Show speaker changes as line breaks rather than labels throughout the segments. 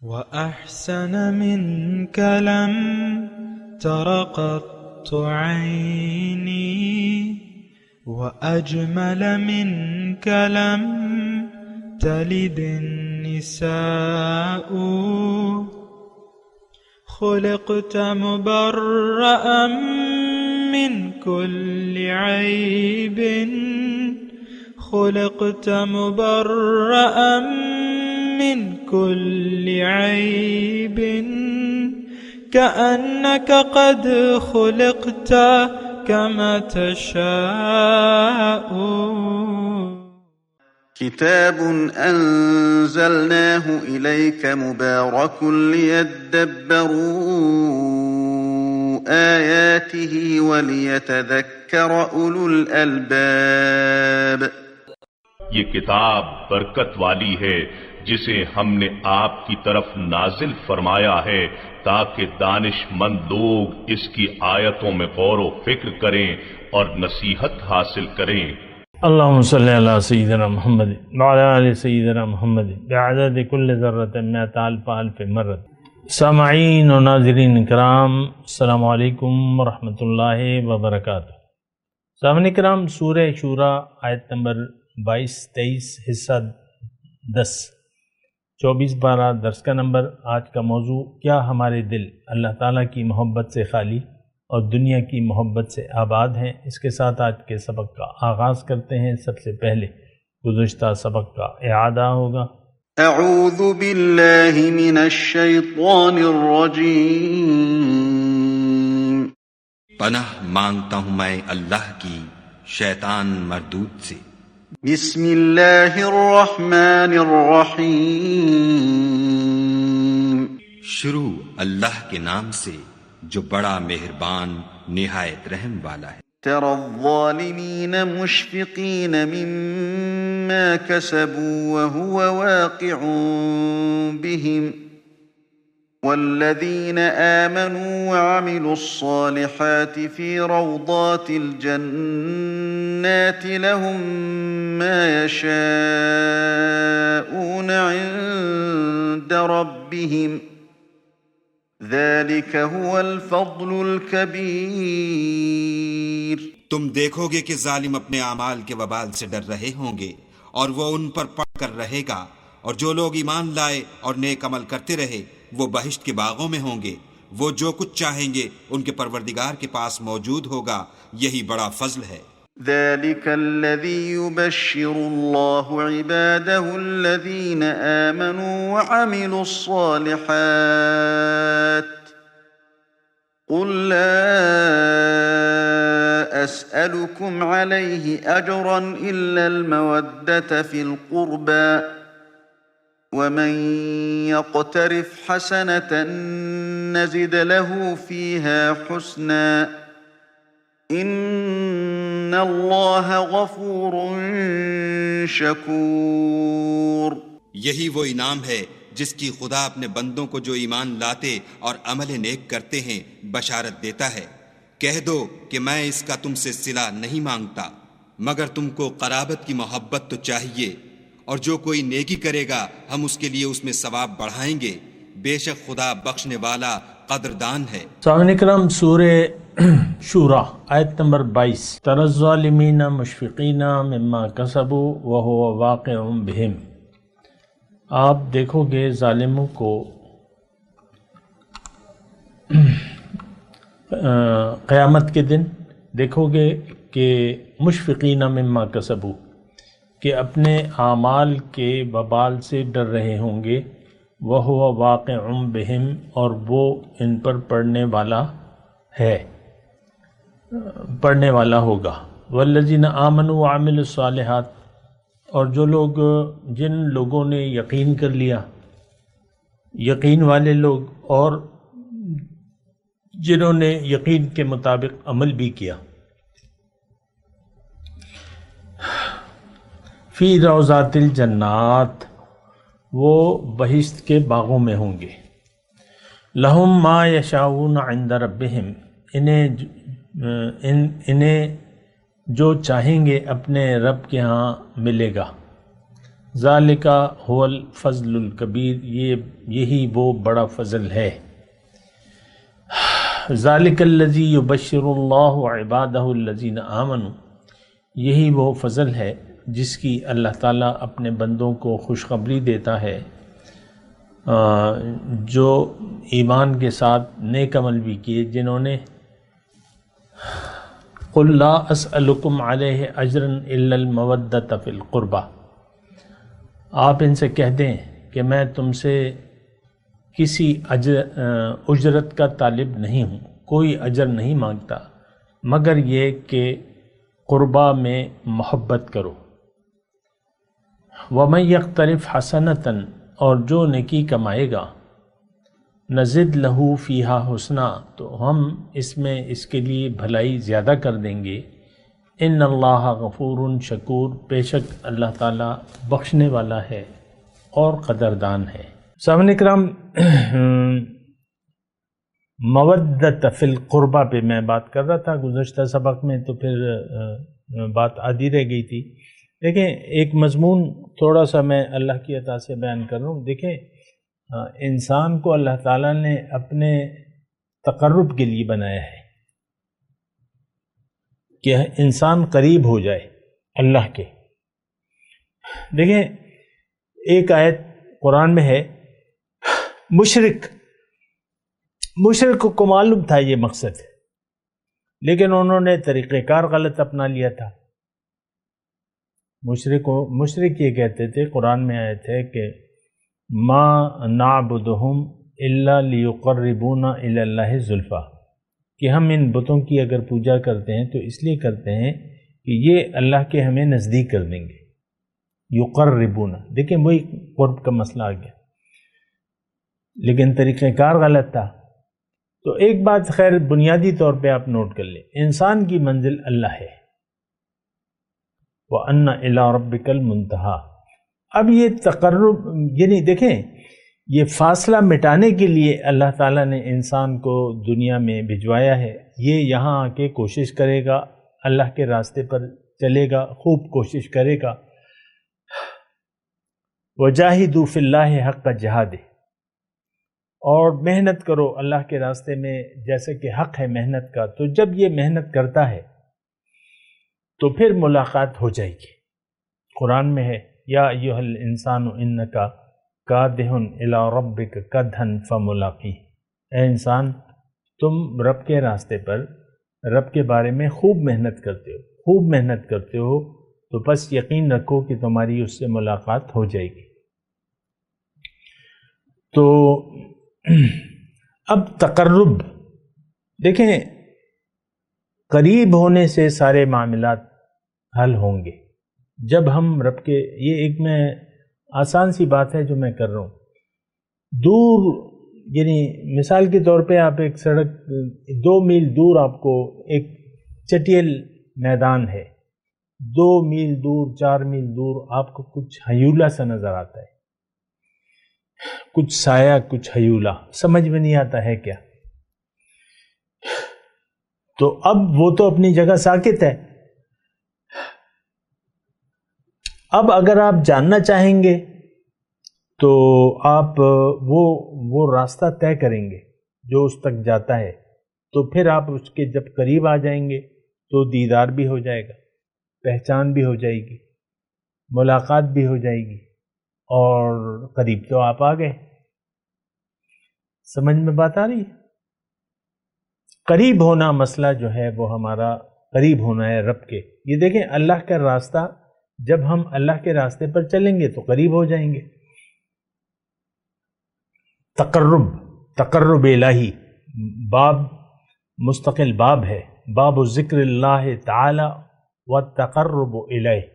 وأحسن منك لم تر قط عيني وأجمل منك لم تلد النساء خلقت مبرأ من كل عيب خلقت مبرأ من كل عيب كأنك قد خلقت كما تشاء.
كتاب أنزلناه إليك مبارك ليدبروا آياته وليتذكر أولو الألباب.
یہ کتاب برکت والی ہے جسے ہم نے آپ کی طرف نازل فرمایا ہے تاکہ دانش مند لوگ اس کی آیتوں میں غور و فکر کریں اور نصیحت حاصل کریں.
اللہم صلی علی سیدنا محمد وعلی آل سیدنا محمد بعدد کل ذرۃ مئۃ الف الف مرۃ. سامعین و ناظرین کرام، السلام علیکم ورحمۃ اللہ وبرکاتہ. سامعین کرام، سورہ شورا آیت نمبر 22 23 حصہ 10 24 12 درس کا نمبر. آج کا موضوع، کیا ہمارے دل اللہ تعالیٰ کی محبت سے خالی اور دنیا کی محبت سے آباد ہیں؟ اس کے ساتھ آج کے سبق کا آغاز کرتے ہیں. سب سے پہلے گزشتہ سبق کا اعادہ ہوگا.
اعوذ باللہ من الشیطان الرجیم.
پناہ مانگتا ہوں میں اللہ کی شیطان مردود سے.
بسم اللہ الرحمن الرحیم.
شروع اللہ کے نام سے جو بڑا مہربان نہایت رحم والا ہے.
ترى الظالمین مشفقین مما کسبوا وهو واقع بهم والذین آمنوا وعملوا الصالحات في روضات الجنات لهم ما يشاءون عند ربهم ذلك هو الفضل الكبير.
تم دیکھو گے کہ ظالم اپنے اعمال کے وبال سے ڈر رہے ہوں گے اور وہ ان پر پڑ کر رہے گا، اور جو لوگ ایمان لائے اور نیک عمل کرتے رہے وہ بہشت کے باغوں میں ہوں گے. وہ جو کچھ چاہیں گے ان کے پروردگار کے پاس موجود ہوگا. یہی بڑا فضل ہے.
ذلك الذي يبشر الله عباده الذين آمنوا وعملوا الصالحات. قل لا أسألكم عليه أجرا إلا المودة في القربى ومن يقترف حسنة نزد له فيها حسنا ان اللہ غفور شکور.
یہی وہ انعام ہے جس کی خدا اپنے بندوں کو جو ایمان لاتے اور عمل نیک کرتے ہیں بشارت دیتا ہے. کہہ دو کہ میں اس کا تم سے صلہ نہیں مانگتا مگر تم کو قرابت کی محبت تو چاہیے، اور جو کوئی نیکی کرے گا ہم اس کے لیے اس میں ثواب بڑھائیں گے. بے شک خدا بخشنے والا قدردان ہے.
سامعین کرام، سورہ شورا آیت نمبر 22. تری الظالمین مشفقین مما کسبوا وهو واقع بهم. آپ دیکھو گے ظالموں کو قیامت کے دن دیکھو گے کہ مشفقین مما کسبوا، کہ اپنے اعمال کے وبال سے ڈر رہے ہوں گے. وهو واقع بهم، اور وہ ان پر پڑنے والا ہوگا. والذین آمنوا وعملوا الصالحات، اور جو لوگ، جن لوگوں نے یقین کر لیا، یقین والے لوگ، اور جنہوں نے یقین کے مطابق عمل بھی کیا. فی روضات الجنات، وہ بہشت کے باغوں میں ہوں گے. لہم ما یشاؤون عند ربہم، انہیں جو چاہیں گے اپنے رب کے ہاں ملے گا. ذالک هو الفضل الکبیر، یہی وہ بڑا فضل ہے۔ ذالک الذی یبشر اللہ عبادہ الذین آمنوا، یہی وہ فضل ہے جس کی اللہ تعالیٰ اپنے بندوں کو خوشخبری دیتا ہے جو ایمان کے ساتھ نیک عمل بھی کیے، جنہوں نے قل لا اسألکم علیہ اجرا الا المودۃ فی القربہ، آپ ان سے کہہ دیں کہ میں تم سے کسی اجرت کا طالب نہیں ہوں، کوئی اجر نہیں مانگتا مگر یہ کہ قربا میں محبت کرو۔ وَمَن يَقْتَرِفْ حَسَنَةً، اور جو نیکی کمائے گا، نزد لہو فیہا حسنا، تو ہم اس میں اس کے لیے بھلائی زیادہ کر دیں گے۔ ان اللہ غفور شکور، بے شک اللہ تعالیٰ بخشنے والا ہے اور قدردان ہے۔ سامعین کرام، مودت فی القربہ پہ میں بات کر رہا تھا گزشتہ سبق میں، تو پھر بات آدھی رہ گئی تھی۔ دیکھیں ایک مضمون تھوڑا سا میں اللہ کی عطا سے بیان کر رہا ہوں۔ دیکھیں انسان کو اللہ تعالیٰ نے اپنے تقرب کے لیے بنایا ہے کہ انسان قریب ہو جائے اللہ کے۔ دیکھیں ایک آیت قرآن میں ہے، مشرک کو معلوم تھا یہ مقصد ہے، لیکن انہوں نے طریقہ کار غلط اپنا لیا تھا۔ مشرک یہ کہتے تھے، قرآن میں آیت ہے کہ ما نعبدہم الا لیقربونا الی اللہ زلفیٰ، کہ ہم ان بتوں کی اگر پوجا کرتے ہیں تو اس لیے کرتے ہیں کہ یہ اللہ کے ہمیں نزدیک کر دیں گے۔ یقربونا، دیکھیں وہی قرب کا مسئلہ آ گیا، لیکن طریقہ کار غلط تھا۔ تو ایک بات خیر بنیادی طور پہ آپ نوٹ کر لیں، انسان کی منزل اللہ ہے، وَأَنَّ إِلَىٰ رَبِّكَ الْمُنْتَهَىٰ۔ اب یہ تقرب، یعنی دیکھیں یہ فاصلہ مٹانے کے لیے اللہ تعالیٰ نے انسان کو دنیا میں بھجوایا ہے۔ یہ یہاں آ کے کوشش کرے گا، اللہ کے راستے پر چلے گا، خوب کوشش کرے گا۔ وَجَاهِدُوا فِي اللَّهِ حَقَّ جِهَادِهِ، اور محنت کرو اللہ کے راستے میں جیسے کہ حق ہے محنت کا۔ تو جب یہ محنت کرتا ہے تو پھر ملاقات ہو جائے گی۔ قرآن میں ہے یا ایھا الانسان انک کادح الی ربک کدحا فملاقیہ، اے انسان تم رب کے راستے پر، رب کے بارے میں خوب محنت کرتے ہو، تو بس یقین رکھو کہ تمہاری اس سے ملاقات ہو جائے گی۔ تو اب تقرب، دیکھیں قریب ہونے سے سارے معاملات حل ہوں گے جب ہم رب کے، یہ ایک میں آسان سی بات ہے جو میں کر رہا ہوں، دور یعنی مثال کے طور پہ آپ ایک سڑک 2 میل دور آپ کو ایک چٹیل میدان ہے، 2 میل دور 4 میل دور آپ کو کچھ ہیولہ سا نظر آتا ہے، کچھ سایہ کچھ ہیولہ، سمجھ میں نہیں آتا ہے کیا۔ تو اب وہ تو اپنی جگہ ساکت ہے، اب اگر آپ جاننا چاہیں گے تو آپ وہ راستہ طے کریں گے جو اس تک جاتا ہے، تو پھر آپ اس کے جب قریب آ جائیں گے تو دیدار بھی ہو جائے گا، پہچان بھی ہو جائے گی، ملاقات بھی ہو جائے گی، اور قریب تو آپ آ گئے۔ سمجھ میں بات آ رہی ہے؟ قریب ہونا مسئلہ جو ہے وہ ہمارا قریب ہونا ہے رب کے۔ یہ دیکھیں اللہ کا راستہ، جب ہم اللہ کے راستے پر چلیں گے تو قریب ہو جائیں گے۔ تقرب الہی باب مستقل باب ہے، باب ذکر اللہ تعالی والتقرب الیہ،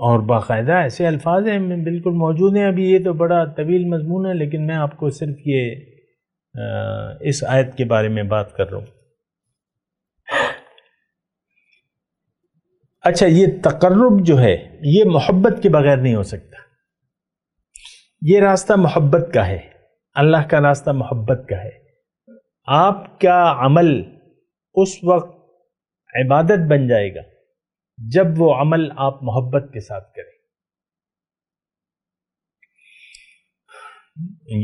اور باقاعدہ ایسے الفاظ ہیں بالکل موجود ہیں۔ ابھی یہ تو بڑا طویل مضمون ہے، لیکن میں آپ کو صرف یہ اس آیت کے بارے میں بات کر رہا ہوں۔ اچھا، یہ تقرب جو ہے یہ محبت کے بغیر نہیں ہو سکتا۔ یہ راستہ محبت کا ہے، اللہ کا راستہ محبت کا ہے۔ آپ کا عمل اس وقت عبادت بن جائے گا جب وہ عمل آپ محبت کے ساتھ کریں،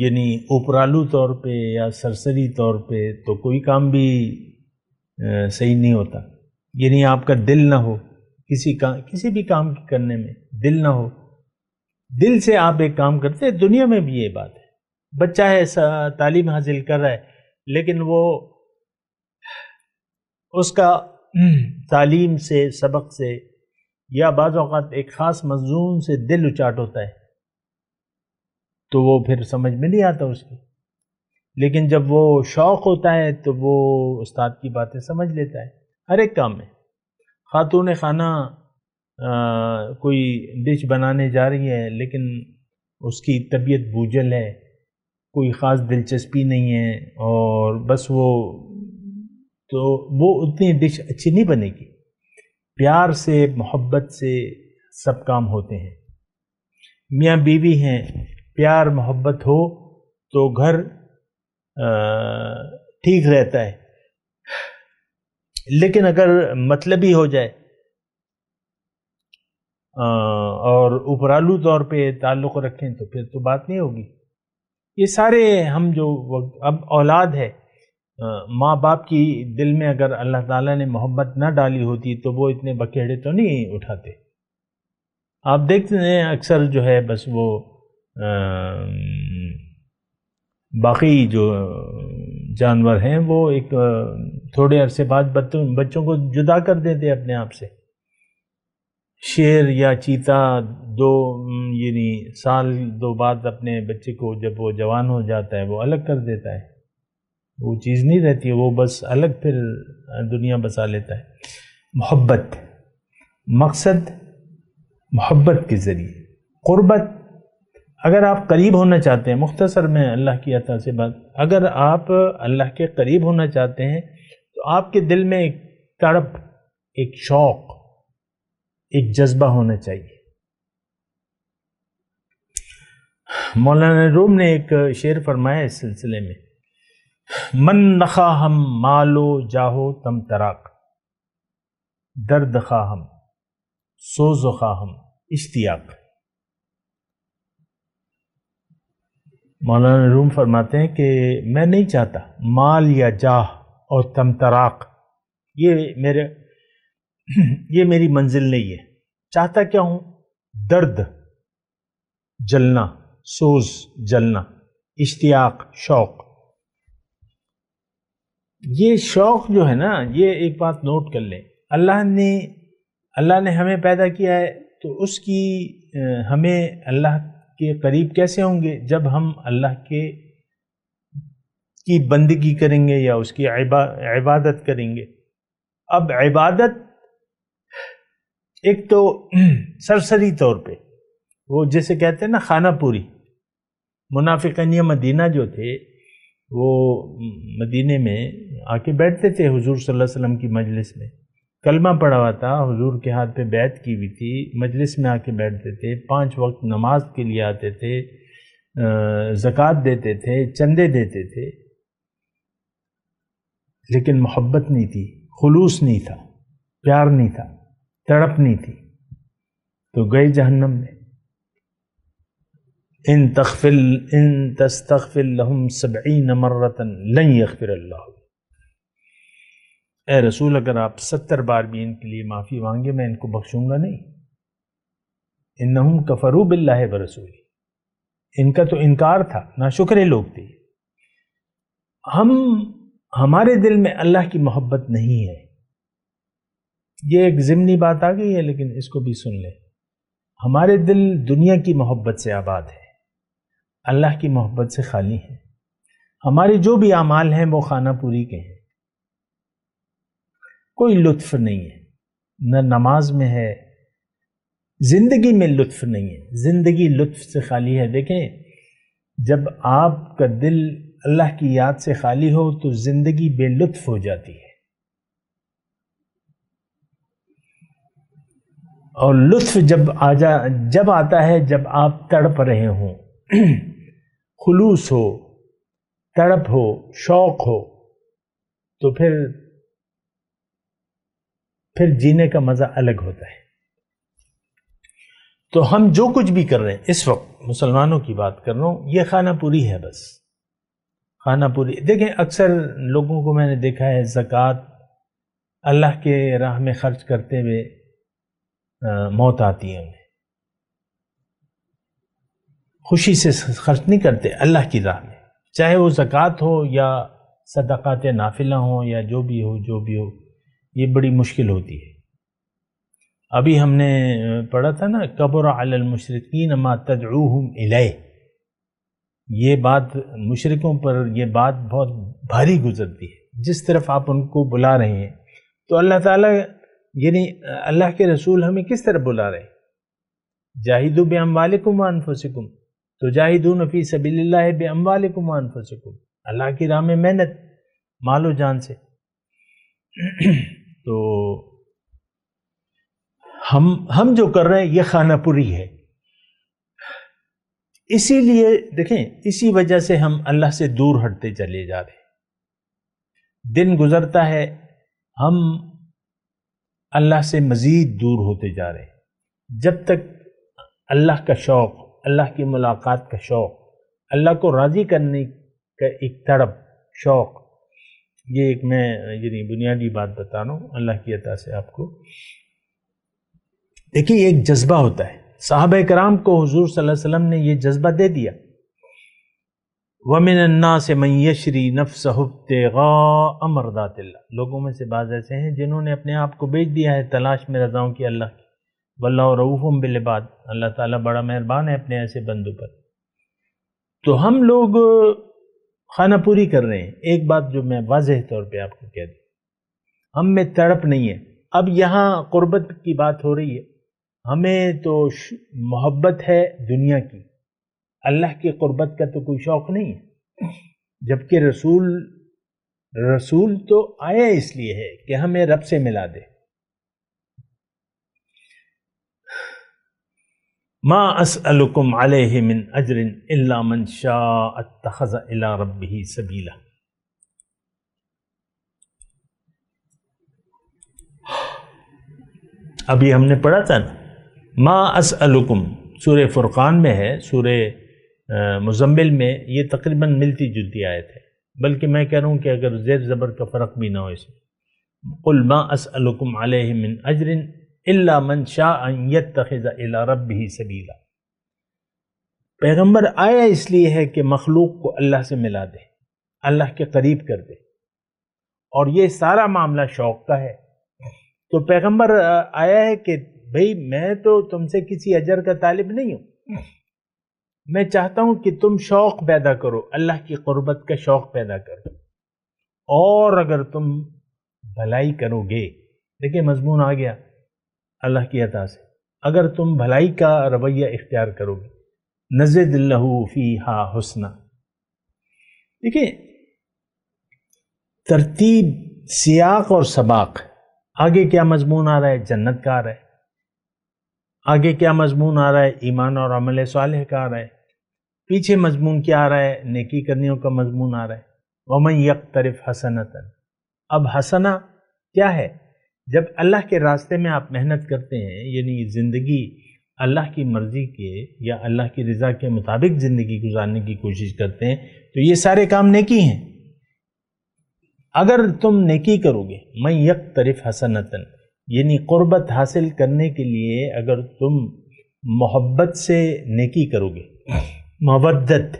یعنی اوپرالو طور پہ یا سرسری طور پہ تو کوئی کام بھی صحیح نہیں ہوتا. یعنی آپ کا دل نہ ہو کسی بھی کام کرنے میں، دل نہ ہو، دل سے آپ ایک کام کرتے ہیں. دنیا میں بھی یہ بات ہے، بچہ ہے تعلیم حاصل کر رہا ہے لیکن وہ اس کا تعلیم سے، سبق سے، یا بعض اوقات ایک خاص مضمون سے دل اچاٹ ہوتا ہے تو وہ پھر سمجھ میں نہیں آتا اس کی. لیکن جب وہ شوق ہوتا ہے تو وہ استاد کی باتیں سمجھ لیتا ہے ہر ایک کام میں. خاتون خانہ کوئی ڈش بنانے جا رہی ہے لیکن اس کی طبیعت بوجھل ہے، کوئی خاص دلچسپی نہیں ہے، اور بس وہ اتنی ڈش اچھی نہیں بنے گی. پیار سے، محبت سے سب کام ہوتے ہیں. میاں بیوی ہیں، پیار محبت ہو تو گھر ٹھیک رہتا ہے. لیکن اگر مطلبی ہو جائے اور اوپرالو طور پہ تعلق رکھیں تو پھر تو بات نہیں ہوگی. یہ سارے ہم جو اب اولاد ہے، ماں باپ کی دل میں اگر اللہ تعالیٰ نے محبت نہ ڈالی ہوتی تو وہ اتنے بکیڑے تو نہیں اٹھاتے. آپ دیکھتے ہیں اکثر جو ہے بس وہ باقی جو جانور ہیں وہ ایک تھوڑے عرصے بعد بچوں کو جدا کر دیتے اپنے آپ سے. شیر یا چیتا یعنی سال دو بعد اپنے بچے کو جب وہ جوان ہو جاتا ہے وہ الگ کر دیتا ہے. وہ چیز نہیں رہتی، وہ بس الگ پھر دنیا بسا لیتا ہے. محبت، مقصد محبت کے ذریعے قربت. اگر آپ قریب ہونا چاہتے ہیں، مختصر میں اللہ کی عطا سے بات، اگر آپ اللہ کے قریب ہونا چاہتے ہیں تو آپ کے دل میں ایک تڑپ، ایک شوق، ایک جذبہ ہونا چاہیے. مولانا روم نے ایک شعر فرمایا اس سلسلے میں، من نخواہم مالو جاہو تم تراک، درد خواہم سوز خواہم اشتیاق. مولانا روم فرماتے ہیں کہ میں نہیں چاہتا مال یا جاہ اور تمتراق، یہ میری منزل نہیں ہے. چاہتا کیا ہوں؟ درد، جلنا، سوز، جلنا، اشتیاق، شوق. یہ شوق جو ہے نا، یہ ایک بات نوٹ کر لیں، اللہ نے ہمیں پیدا کیا ہے تو اس کی ہمیں اللہ کے قریب کیسے ہوں گے؟ جب ہم اللہ کی بندگی کریں گے یا اس کی عبادت کریں گے. اب عبادت ایک تو سرسری طور پہ وہ جیسے کہتے ہیں نا خانہ پوری. منافقین مدینہ جو تھے وہ مدینے میں آ کے بیٹھتے تھے حضور صلی اللہ علیہ وسلم کی مجلس میں، کلمہ پڑھا ہوا تھا، حضور کے ہاتھ پہ بیعت کی ہوئی تھی، مجلس میں آ کے بیٹھتے تھے، 5 وقت نماز کے لیے آتے تھے، زکوٰۃ دیتے تھے، چندے دیتے تھے، لیکن محبت نہیں تھی، خلوص نہیں تھا، پیار نہیں تھا، تڑپ نہیں تھی، تو گئے جہنم میں. ان تستغفر لهم 70 مرة لن يغفر اللہ. اے رسول اگر آپ 70 بار بھی ان کے لیے معافی مانگے میں ان کو بخشوں گا نہیں. انہم کفروا باللہ ورسولہ، ان کا تو انکار تھا، ناشکرے لوگ تھے. ہمارے دل میں اللہ کی محبت نہیں ہے. یہ ایک ضمنی بات آ گئی ہے لیکن اس کو بھی سن لیں. ہمارے دل دنیا کی محبت سے آباد ہے، اللہ کی محبت سے خالی ہے. ہمارے جو بھی اعمال ہیں وہ خانہ پوری کے ہیں، کوئی لطف نہیں ہے، نہ نماز میں ہے، زندگی میں لطف نہیں ہے، زندگی لطف سے خالی ہے. دیکھیں جب آپ کا دل اللہ کی یاد سے خالی ہو تو زندگی بے لطف ہو جاتی ہے، اور لطف جب آتا ہے جب آپ تڑپ رہے ہوں، خلوص ہو، تڑپ ہو، شوق ہو، تو پھر پھر جینے کا مزہ الگ ہوتا ہے۔ تو ہم جو کچھ بھی کر رہے ہیں اس وقت، مسلمانوں کی بات کر رہا ہوں، یہ خانہ پوری ہے، بس خانہ پوری۔ دیکھیں اکثر لوگوں کو میں نے دیکھا ہے زکوٰۃ اللہ کے راہ میں خرچ کرتے ہوئے موت آتی ہے انہیں، خوشی سے خرچ نہیں کرتے اللہ کی راہ میں، چاہے وہ زکوٰۃ ہو یا صدقات نافلہ ہوں یا جو بھی ہو، یہ بڑی مشکل ہوتی ہے۔ ابھی ہم نے پڑھا تھا نا، کبر علی المشرکین ما تدعوہم الیہ، یہ بات مشرکوں پر یہ بات بہت بھاری گزرتی ہے، جس طرف آپ ان کو بلا رہے ہیں۔ تو اللہ تعالیٰ یعنی اللہ کے رسول ہمیں کس طرف بلا رہے ہیں؟ جاہدوا باموالکم وانفسکم، تو جاہدون فی سبیل اللہ باموالکم وانفسکم، اللہ کی راہ میں محنت مال و جان سے۔ تو ہم جو کر رہے ہیں یہ خانہ پوری ہے، اسی لیے دیکھیں اسی وجہ سے ہم اللہ سے دور ہٹتے چلے جا رہے ہیں، دن گزرتا ہے ہم اللہ سے مزید دور ہوتے جا رہے ہیں۔ جب تک اللہ کا شوق، اللہ کی ملاقات کا شوق، اللہ کو راضی کرنے کا ایک تڑپ، شوق، یہ ایک میں یعنی بنیادی بات بتا رہا ہوں اللہ کی عطا سے آپ کو۔ دیکھیے ایک جذبہ ہوتا ہے، صحابہ کرام کو حضور صلی اللہ علیہ وسلم نے یہ جذبہ دے دیا، وَمِنَ النَّاسِ مَن يَشْرِي نَفْسَهُ ابْتِغَاءَ مَرْضَاتِ اللَّهِ، لوگوں میں سے بعض ایسے ہیں جنہوں نے اپنے آپ کو بیچ دیا ہے تلاش میں رضاؤں کی اللہ کی، وَاللَّهُ رَءُوفٌ بِالْعِبَادِ، اللہ تعالیٰ بڑا مہربان ہے اپنے ایسے بندوں پر۔ تو ہم لوگ خانہ پوری کر رہے ہیں۔ ایک بات جو میں واضح طور پہ آپ کو کہہ دوں، ہم میں تڑپ نہیں ہے۔ اب یہاں قربت کی بات ہو رہی ہے، ہمیں تو محبت ہے دنیا کی، اللہ کی قربت کا تو کوئی شوق نہیں ہے، جبکہ رسول تو آیا اس لیے ہے کہ ہمیں رب سے ملا دے۔ ما اسألکم علیہ من اجر الا من شاء اتخذ الی ربہ سبیلا۔ ابھی ہم نے پڑھا تھا نا، ما اسألکم، سورہ فرقان میں ہے، سورہ مزمل میں یہ تقریباً ملتی جلتی آیت ہے، بلکہ میں کہہ رہا ہوں کہ اگر زیر زبر کا فرق بھی نہ ہو اس میں، قل ما اسألکم علیہ من اجر الا من شاء ان یتخذ الی ربہ سبیلا۔ پیغمبر آیا اس لیے ہے کہ مخلوق کو اللہ سے ملا دے، اللہ کے قریب کر دے، اور یہ سارا معاملہ شوق کا ہے۔ تو پیغمبر آیا ہے کہ بھئی میں تو تم سے کسی اجر کا طالب نہیں ہوں، میں چاہتا ہوں کہ تم شوق پیدا کرو، اللہ کی قربت کا شوق پیدا کرو، اور اگر تم بھلائی کرو گے، دیکھیں مضمون آ گیا اللہ کی عطا سے، اگر تم بھلائی کا رویہ اختیار کرو گے نزد لہ فیہا حسنا۔ دیکھیں ترتیب، سیاق اور سباق، آگے کیا مضمون آ رہا ہے؟ جنت کا آ رہا ہے، آگے کیا مضمون آ رہا ہے؟ ایمان اور عمل صالح کا آ رہا ہے، پیچھے مضمون کیا آ رہا ہے؟ نیکی کرنیوں کا مضمون آ رہا ہے، وَمَن يَقْتَرِفْ حَسَنَةً۔ اب حسنہ کیا ہے؟ جب اللہ کے راستے میں آپ محنت کرتے ہیں، یعنی زندگی اللہ کی مرضی کے یا اللہ کی رضا کے مطابق زندگی گزارنے کی کوشش کرتے ہیں، تو یہ سارے کام نیکی ہیں۔ اگر تم نیکی کرو گے، مَن يَقْتَرِفْ حَسَنَةً، یعنی قربت حاصل کرنے کے لیے اگر تم محبت سے نیکی کرو گے، مودت،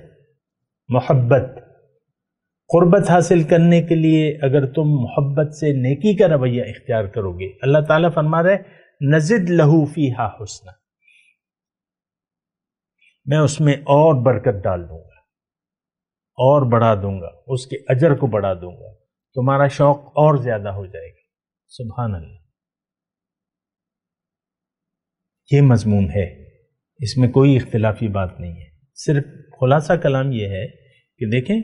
محبت، قربت حاصل کرنے کے لیے اگر تم محبت سے نیکی کا رویہ اختیار کرو گے، اللہ تعالیٰ فرما رہا ہے نزد لہو فیہا حسنا، میں اس میں اور برکت ڈال دوں گا، اور بڑھا دوں گا، اس کے اجر کو بڑھا دوں گا، تمہارا شوق اور زیادہ ہو جائے گا۔ سبحان اللہ، یہ مضمون ہے، اس میں کوئی اختلافی بات نہیں ہے، صرف خلاصہ کلام یہ ہے کہ دیکھیں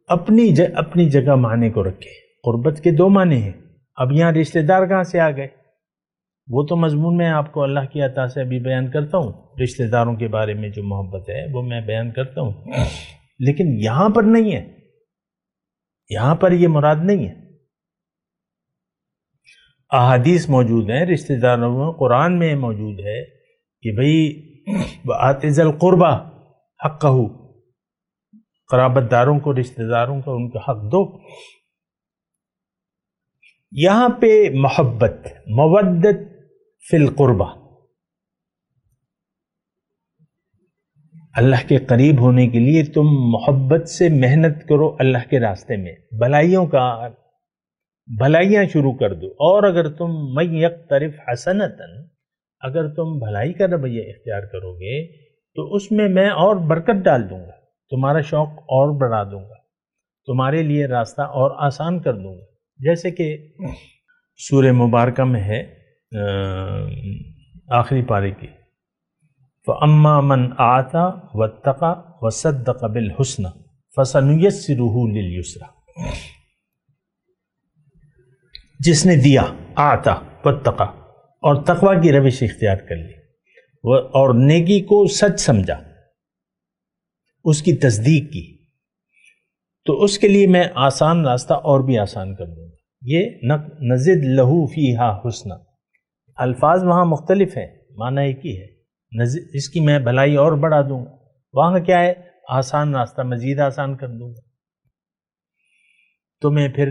اپنی جگہ معنی کو رکھیں۔ قربت کے دو معنی ہیں۔ اب یہاں رشتہ دار کہاں سے آ گئے؟ وہ تو مضمون میں آپ کو اللہ کی عطا سے ابھی بیان کرتا ہوں، رشتہ داروں کے بارے میں جو محبت ہے وہ میں بیان کرتا ہوں، لیکن یہاں پر نہیں ہے، یہاں پر یہ مراد نہیں ہے۔ احادیث موجود ہیں رشتہ داروں، قرآن میں موجود ہے کہ بھئی وَآتِ ذِی الْقُرْبَى حَقَّهُ، قرابت داروں کو، رشتہ داروں کو ان کا حق دو۔ یہاں پہ محبت، مودت فی القربہ، اللہ کے قریب ہونے کے لیے تم محبت سے محنت کرو اللہ کے راستے میں، بھلائیاں شروع کر دو۔ اور اگر تم مَن یقترف حسنۃ، اگر تم بھلائی کا رویہ اختیار کرو گے تو اس میں میں اور برکت ڈال دوں گا، تمہارا شوق اور بڑھا دوں گا، تمہارے لیے راستہ اور آسان کر دوں گا۔ جیسے کہ سورہ مبارکہ میں ہے آخری پارے کی، فَأَمَّا مَنْ أَعْطَى وَاتَّقَى وَصَدَّقَ بِالْحُسْنَى فَسَنُيَسِّرُهُ لِلْيُسْرَى، جس نے دیا، آتا واتقى، اور تقوی کی روش اختیار کر لی اور نیکی کو سچ سمجھا، اس کی تصدیق کی، تو اس کے لیے میں آسان راستہ اور بھی آسان کر دوں گا۔ یہ نزد لہو فیہا حسنا، الفاظ وہاں مختلف ہیں، معنی ایک ہی ہے، اس کی میں بھلائی اور بڑھا دوں گا۔ وہاں کیا ہے؟ آسان راستہ مزید آسان کر دوں گا۔ تمہیں پھر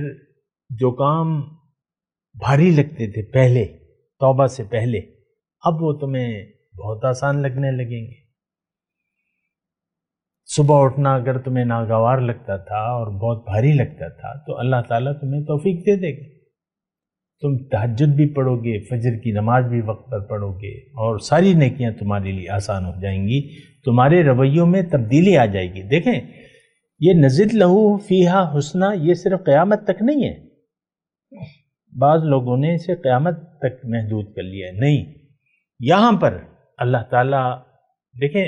جو کام بھاری لگتے تھے پہلے، توبہ سے پہلے، اب وہ تمہیں بہت آسان لگنے لگیں گے۔ صبح اٹھنا اگر تمہیں ناگوار لگتا تھا اور بہت بھاری لگتا تھا تو اللہ تعالیٰ تمہیں توفیق دے دے گا، تم تہجد بھی پڑھو گے، فجر کی نماز بھی وقت پر پڑھو گے، اور ساری نیکیاں تمہارے لیے آسان ہو جائیں گی، تمہارے رویوں میں تبدیلی آ جائے گی۔ دیکھیں یہ نزد لہو فیہا حسنا یہ صرف قیامت تک نہیں ہے، بعض لوگوں نے اسے قیامت تک محدود کر لیا ہے، نہیں، یہاں پر اللہ تعالیٰ، دیکھیں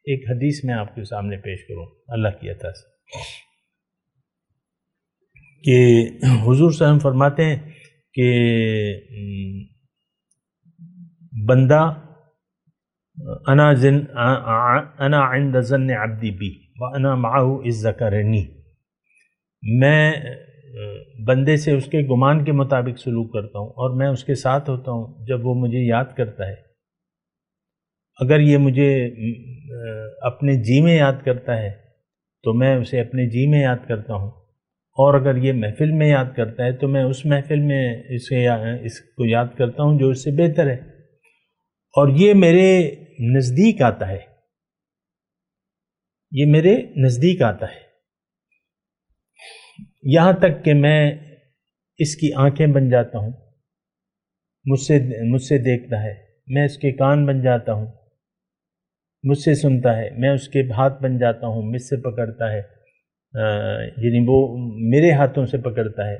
ایک حدیث میں آپ کے سامنے پیش کروں اللہ کی عطا سے، کہ حضور صلی اللہ علیہ وسلم فرماتے ہیں کہ بندہ انا عند ظن عبدی بی وانا معه اذ ذکرنی، میں بندے سے اس کے گمان کے مطابق سلوک کرتا ہوں اور میں اس کے ساتھ ہوتا ہوں جب وہ مجھے یاد کرتا ہے۔ اگر یہ مجھے اپنے جی میں یاد کرتا ہے تو میں اسے اپنے جی میں یاد کرتا ہوں، اور اگر یہ محفل میں یاد کرتا ہے تو میں اس محفل میں اس کو یاد کرتا ہوں جو اس سے بہتر ہے، اور یہ میرے نزدیک آتا ہے، یہ میرے نزدیک آتا ہے، یہاں تک کہ میں اس کی آنکھیں بن جاتا ہوں، مجھ سے دیکھتا ہے، میں اس کے کان بن جاتا ہوں، مجھ سے سنتا ہے، میں اس کے ہاتھ بن جاتا ہوں، مجھ سے پکڑتا ہے، یعنی وہ میرے ہاتھوں سے پکڑتا ہے۔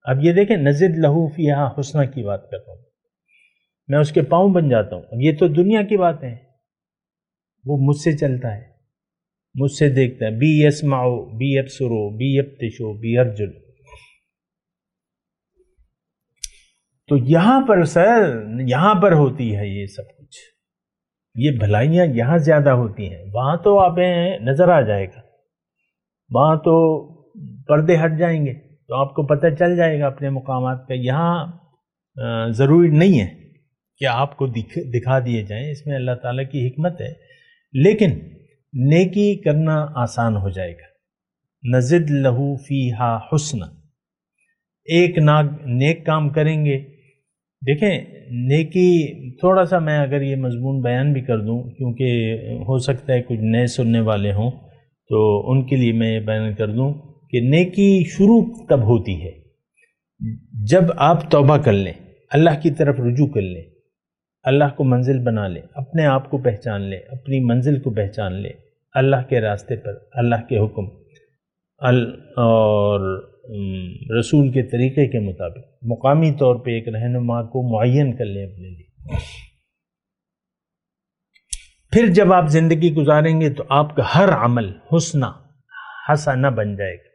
اب یہ دیکھیں نزد لہو فیہا حسنہ کی بات کر رہا ہوں، میں اس کے پاؤں بن جاتا ہوں۔ اب یہ تو دنیا کی بات ہے، وہ مجھ سے چلتا ہے، مجھ سے دیکھتا ہے، بی یسمعو بی یبصرو بی یبطشو بی یرجل۔ تو یہاں پر یہاں پر ہوتی ہے یہ سب کچھ، یہ بھلائیاں یہاں زیادہ ہوتی ہیں، وہاں تو آپ نظر آ جائے گا، وہاں تو پردے ہٹ جائیں گے تو آپ کو پتہ چل جائے گا اپنے مقامات کا۔ یہاں ضروری نہیں ہے کہ آپ کو دکھا دیے جائیں، اس میں اللہ تعالیٰ کی حکمت ہے، لیکن نیکی کرنا آسان ہو جائے گا۔ نزد لہو فیہا حسنا، ایک نیک کام کریں گے۔ دیکھیں نیکی، تھوڑا سا میں اگر یہ مضمون بیان بھی کر دوں کیونکہ ہو سکتا ہے کچھ نئے سننے والے ہوں تو ان کے لیے میں یہ بیان کر دوں کہ نیکی شروع تب ہوتی ہے جب آپ توبہ کر لیں، اللہ کی طرف رجوع کر لیں، اللہ کو منزل بنا لیں، اپنے آپ کو پہچان لیں، اپنی منزل کو پہچان لیں، اللہ کے راستے پر، اللہ کے حکم اور رسول کے طریقے کے مطابق مقامی طور پہ ایک رہنما کو معین کر لیں اپنے لیے۔ پھر جب آپ زندگی گزاریں گے تو آپ کا ہر عمل حسنہ بن جائے گا،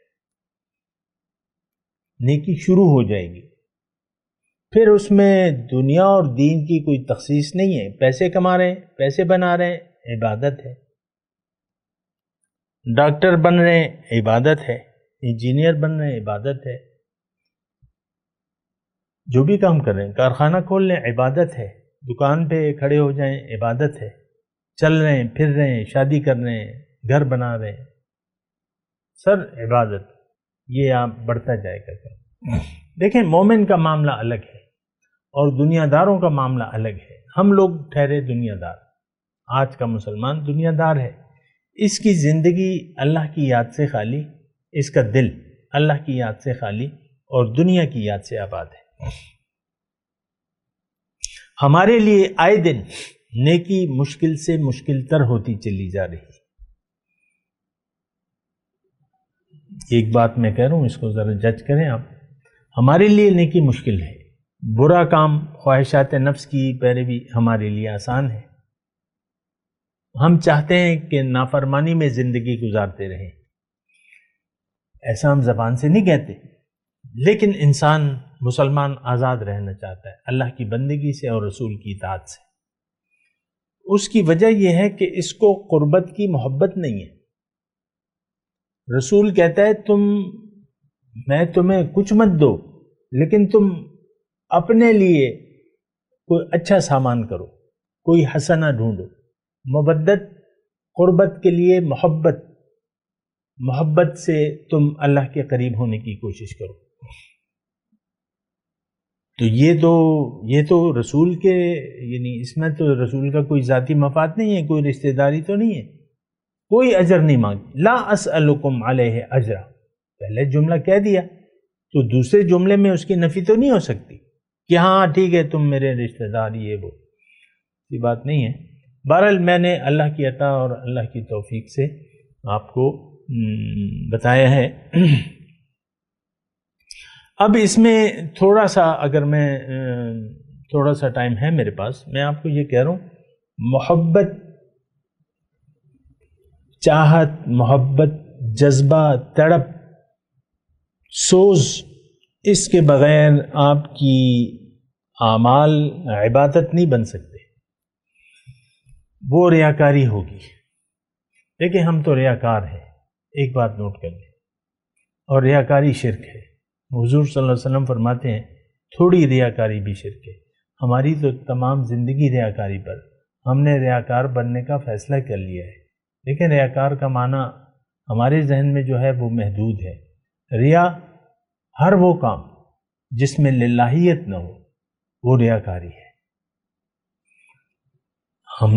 نیکی شروع ہو جائے گی۔ پھر اس میں دنیا اور دین کی کوئی تخصیص نہیں ہے، پیسے کما رہے ہیں، پیسے بنا رہے ہیں، عبادت ہے، ڈاکٹر بن رہے ہیں، عبادت ہے، انجینئر بن رہے ہیں، عبادت ہے، جو بھی کام کر رہے ہیں، کارخانہ کھول لیں عبادت ہے، دکان پہ کھڑے ہو جائیں عبادت ہے، چل رہے ہیں پھر رہے ہیں، شادی کر رہے ہیں، گھر بنا رہے ہیں، سر عبادت، یہ آپ بڑھتا جائے گا۔ دیکھیں مومن کا معاملہ الگ ہے اور دنیا داروں کا معاملہ الگ ہے۔ ہم لوگ ٹھہرے دنیا دار، آج کا مسلمان دنیا دار ہے، اس کی زندگی اللہ کی یاد سے خالی، اس کا دل اللہ کی یاد سے خالی اور دنیا کی یاد سے آباد ہے۔ ہمارے لیے آئے دن نیکی مشکل سے مشکل تر ہوتی چلی جا رہی ہے۔ ایک بات میں کہہ رہا ہوں، اس کو ذرا جج کریں آپ، ہمارے لیے نیکی مشکل ہے، برا کام خواہشات نفس کی پیروی ہمارے لیے آسان ہے۔ ہم چاہتے ہیں کہ نافرمانی میں زندگی گزارتے رہیں، ایسا ہم زبان سے نہیں کہتے، لیکن انسان مسلمان آزاد رہنا چاہتا ہے اللہ کی بندگی سے اور رسول کی اطاعت سے۔ اس کی وجہ یہ ہے کہ اس کو قربت کی محبت نہیں ہے۔ رسول کہتا ہے میں تمہیں کچھ مت دو، لیکن تم اپنے لیے کوئی اچھا سامان کرو، کوئی حسنہ ڈھونڈو، مودت قربت کے لیے محبت سے تم اللہ کے قریب ہونے کی کوشش کرو۔ تو یہ تو رسول کے یعنی اس میں تو رسول کا کوئی ذاتی مفاد نہیں ہے، کوئی رشتہ داری تو نہیں ہے، کوئی اجر نہیں مانگ، لا اسألکم علیہ اجرا، پہلے جملہ کہہ دیا تو دوسرے جملے میں اس کی نفی تو نہیں ہو سکتی کہ ہاں ٹھیک ہے تم میرے رشتہ دار، یہ وہ یہ بات نہیں ہے۔ بہرحال میں نے اللہ کی عطا اور اللہ کی توفیق سے آپ کو بتایا ہے۔ اب اس میں تھوڑا سا اگر میں تھوڑا سا ٹائم ہے میرے پاس، میں آپ کو یہ کہہ رہا ہوں، محبت، چاہت، محبت، جذبہ، تڑپ، سوز، اس کے بغیر آپ کی اعمال عبادت نہیں بن سکتے، وہ ریاکاری ہوگی۔ دیکھیں ہم تو ریاکار ہیں، ایک بات نوٹ کر لیں، اور ریاکاری شرک ہے۔ حضور صلی اللہ علیہ وسلم فرماتے ہیں تھوڑی ریاکاری بھی شرک ہے۔ ہماری تو تمام زندگی ریاکاری پر، ہم نے ریاکار بننے کا فیصلہ کر لیا ہے۔ لیکن ریاکار کا معنی ہمارے ذہن میں جو ہے وہ محدود ہے۔ ریا ہر وہ کام جس میں للہیت نہ ہو، وہ ریاکاری ہے۔ ہم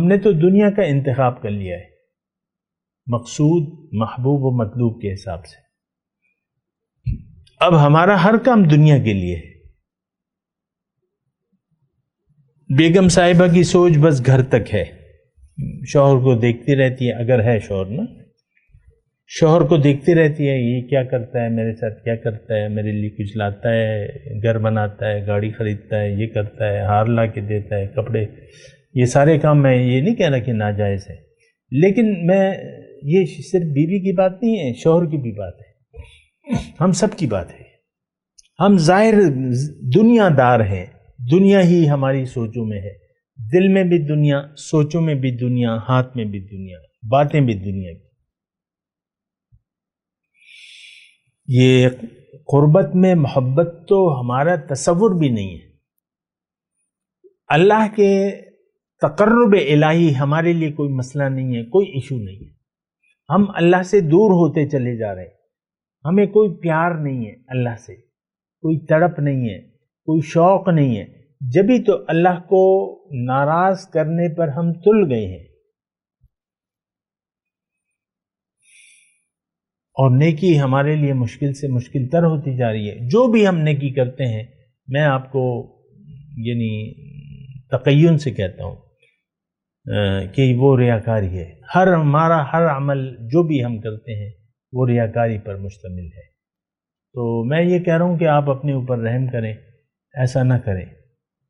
نے تو دنیا کا انتخاب کر لیا ہے، مقصود، محبوب و مطلوب کے حساب سے۔ اب ہمارا ہر کام دنیا کے لیے ہے۔ بیگم صاحبہ کی سوچ بس گھر تک ہے، شوہر کو دیکھتی رہتی ہے، اگر ہے شوہر نا، شوہر کو دیکھتی رہتی ہے یہ کیا کرتا ہے میرے ساتھ، کیا کرتا ہے میرے لیے، کچھ لاتا ہے، گھر بناتا ہے، گاڑی خریدتا ہے، یہ کرتا ہے، ہار لا کے دیتا ہے، کپڑے، یہ سارے کام، میں یہ نہیں کہہ رہا کہ ناجائز ہے، لیکن یہ صرف بیوی کی بات نہیں ہے، شوہر کی بھی بات ہے، ہم سب کی بات ہے۔ ہم ظاہر دنیا دار ہیں، دنیا ہی ہماری سوچوں میں ہے، دل میں بھی دنیا، سوچوں میں بھی دنیا، ہاتھ میں بھی دنیا، باتیں بھی دنیا کی۔ یہ قربت میں محبت تو ہمارا تصور بھی نہیں ہے۔ اللہ کے تقرب الہی ہمارے لیے کوئی مسئلہ نہیں ہے، کوئی ایشو نہیں ہے۔ ہم اللہ سے دور ہوتے چلے جا رہے ہیں، ہمیں کوئی پیار نہیں ہے اللہ سے، کوئی تڑپ نہیں ہے، کوئی شوق نہیں ہے، جبھی تو اللہ کو ناراض کرنے پر ہم تل گئے ہیں۔ اور نیکی ہمارے لیے مشکل سے مشکل تر ہوتی جا رہی ہے۔ جو بھی ہم نیکی کرتے ہیں، میں آپ کو یعنی تقین سے کہتا ہوں کہ وہ ریاکاری ہے۔ ہمارا ہر عمل جو بھی ہم کرتے ہیں وہ ریاکاری پر مشتمل ہے۔ تو میں یہ کہہ رہا ہوں کہ آپ اپنے اوپر رحم کریں، ایسا نہ کریں۔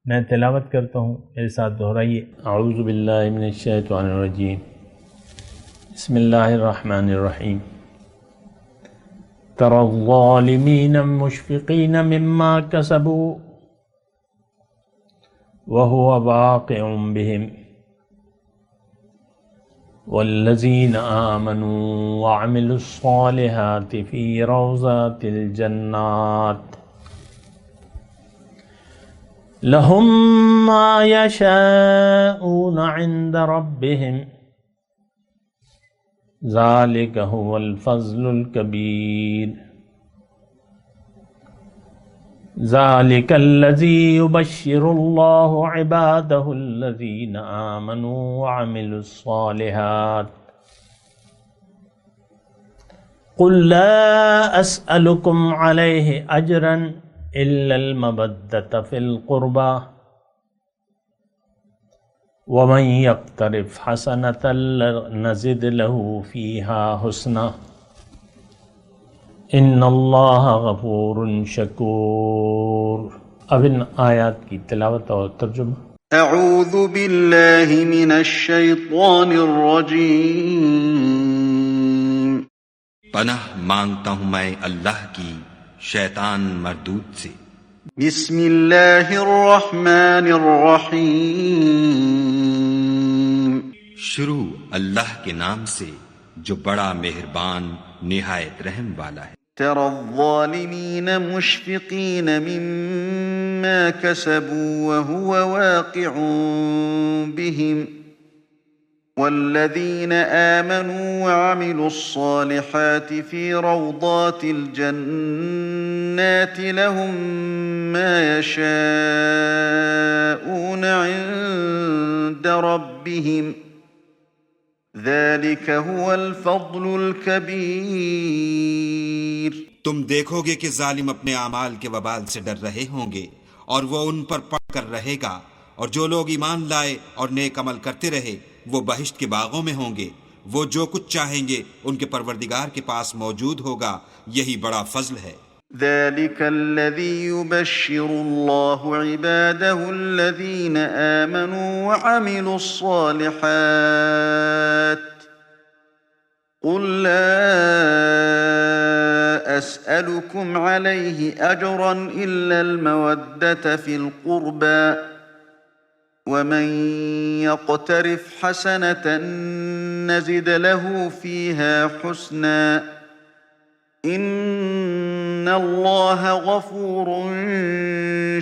میں تلاوت کرتا ہوں، میرے ساتھ دہرائیے۔ اعوذ باللہ من الشیطان الرجیم، بسم اللہ الرحمن الرحیم۔ ترى الظالمین مشفقین مما کسبوا وهو واقع بهم والذین آمنوا وعملوا الصالحات فی روضات الجنات لهم ما يشاءون عند ربهم ذلك هو الفضل الكبير ذلك الذي يبشر الله عباده الذين آمنوا وعملوا الصالحات قل لا أسألكم عليه أجرا إلا المودة في القربى ومن يقترف حسنة نزد له فيها حسنا ان اللہ غفور شکور. اب ان آیات کی تلاوت اور ترجمہ.
اعوذ باللہ من الشیطان الرجیم.
پناہ مانگتا ہوں میں اللہ کی شیطان مردود سے.
بسم اللہ الرحمن الرحیم.
شروع اللہ کے نام سے جو بڑا مہربان نہایت رحم والا ہے.
ترى الظالمين مشفقين مما كسبوا وهو واقع بهم والذين آمنوا وعملوا الصالحات في روضات الجنات لهم ما يشاءون عند ربهم ذلك هو الفضل الكبير.
تم دیکھو گے کہ ظالم اپنے اعمال کے وبال سے ڈر رہے ہوں گے اور وہ ان پر پڑ کر رہے گا، اور جو لوگ ایمان لائے اور نیک عمل کرتے رہے وہ بہشت کے باغوں میں ہوں گے. وہ جو کچھ چاہیں گے ان کے پروردگار کے پاس موجود ہوگا، یہی بڑا فضل ہے.
ذلك الذي يبشر الله عباده الذين آمنوا وعملوا الصالحات قل لا أسألكم عليه أجرا إلا المودة في القربى ومن يقترف حسنة نزد له فيها حسنا ان اللہ غفور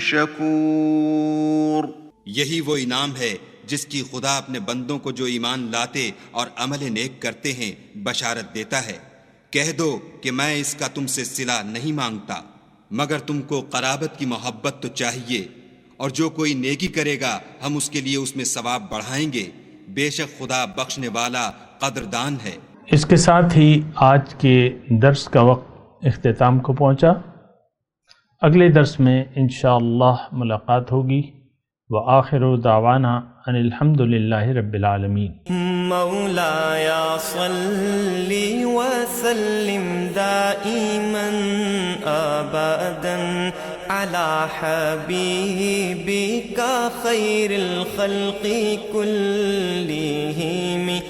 شکور.
یہی وہ انعام ہے جس کی خدا اپنے بندوں کو جو ایمان لاتے اور عمل نیک کرتے ہیں بشارت دیتا ہے. کہہ دو کہ میں اس کا تم سے صلہ نہیں مانگتا، مگر تم کو قرابت کی محبت تو چاہیے، اور جو کوئی نیکی کرے گا ہم اس کے لیے اس میں ثواب بڑھائیں گے. بے شک خدا بخشنے والا قدردان ہے.
اس کے ساتھ ہی آج کے درس کا وقت اختتام کو پہنچا. اگلے درس میں انشاءاللہ ملاقات ہوگی. وآخر دعوانا ان الحمد للہ رب العالمین.
مولاي صل وسلم دائما ابدا على حبيبك خير الخلق كلهم.